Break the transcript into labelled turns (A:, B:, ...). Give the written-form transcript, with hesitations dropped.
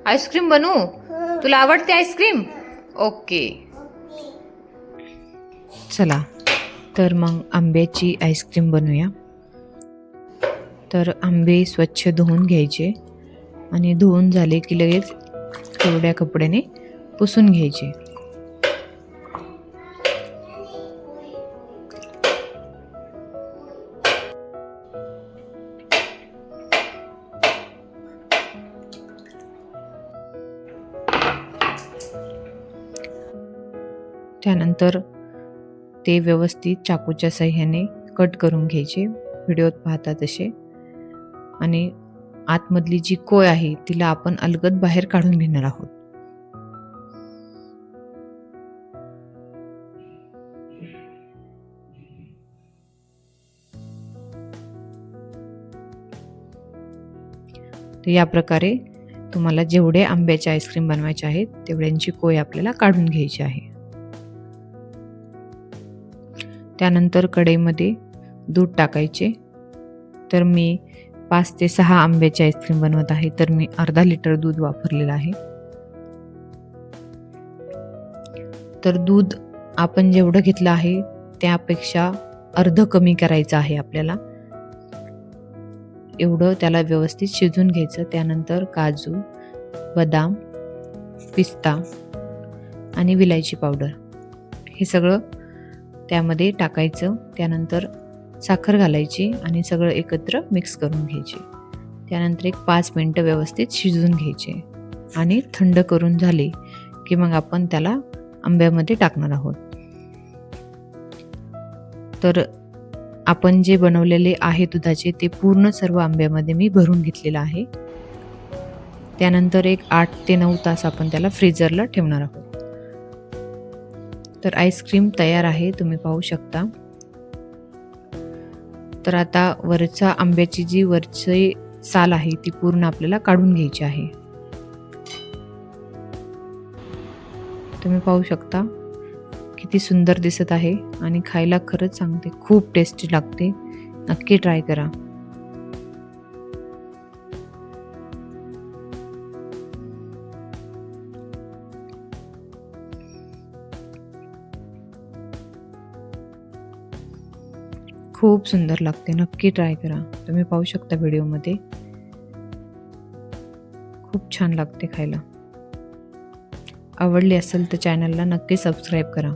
A: Ice cream बनवू? तुला आवडते आईस्क्रीम? ओके. चला तर मग आंब्याची आईस्क्रीम बनवूया. तर आंबे स्वच्छ धुवून घ्यायचे आणि धुवून झाले की लगेच कोरड्या कपड्याने पुसून घ्यायचे. त्यानंतर ते व्यवस्थित चाकूच्या साह्याने कट करून घ्यायचे, व्हिडिओत पाहता तसे. आणि आतमधली जी कोय आहे तिला आपण अलगद बाहेर काढून घेणार आहोत. तर या प्रकारे तुम्हाला जेवढे आंब्याचे आईस्क्रीम बनवायचे आहेत तेवढ्यांची कोय आपल्याला काढून घ्यायची आहे. त्यानंतर कढईमध्ये दूध टाकायचे. तर मी 5 ते 6 आंब्याचे आईस्क्रीम बनवत आहे, तर मी अर्धा लिटर दूध वापरलेलं आहे. तर दूध आपण जेवढं घेतलं आहे त्यापेक्षा अर्ध कमी करायचं आहे आपल्याला. एवढं त्याला व्यवस्थित शिजून घ्यायचं. त्यानंतर काजू, बदाम, पिस्ता आणि विलायची पावडर हे सगळं त्यामध्ये टाकायचं. त्यानंतर साखर घालायची आणि सगळं एकत्र मिक्स करून घ्यायचे. त्यानंतर एक 5 मिनिटं व्यवस्थित शिजवून घ्यायचे आणि थंड करून झाले की मग आपण त्याला आंब्यामध्ये टाकणार आहोत. तर आपण जे बनवलेले आहे दुधाचे ते पूर्ण सर्व आंब्यामध्ये मी भरून घेतलेलं आहे. त्यानंतर एक 8 ते 9 तास आपण त्याला फ्रीजरला ठेवणार आहोत. तर आईस्क्रीम तयार आहे, तुम्ही पाहू शकता. तर आता वरच्या आंब्याची जी वरची साल आहे ती पूर्ण आपल्याला काढून घ्यायची आहे. तुम्ही पाहू शकता किती सुंदर दिसत आहे आणि खायला खरंच सांगते खूप टेस्टी लागते. नक्की ट्राय करा. खूप सुंदर लागते, नक्की ट्राय करा. तुम्ही पाहू शकता व्हिडिओमध्ये खूप छान लागते खायला. आवडली असेल तर चॅनलला नक्की सबस्क्राईब करा.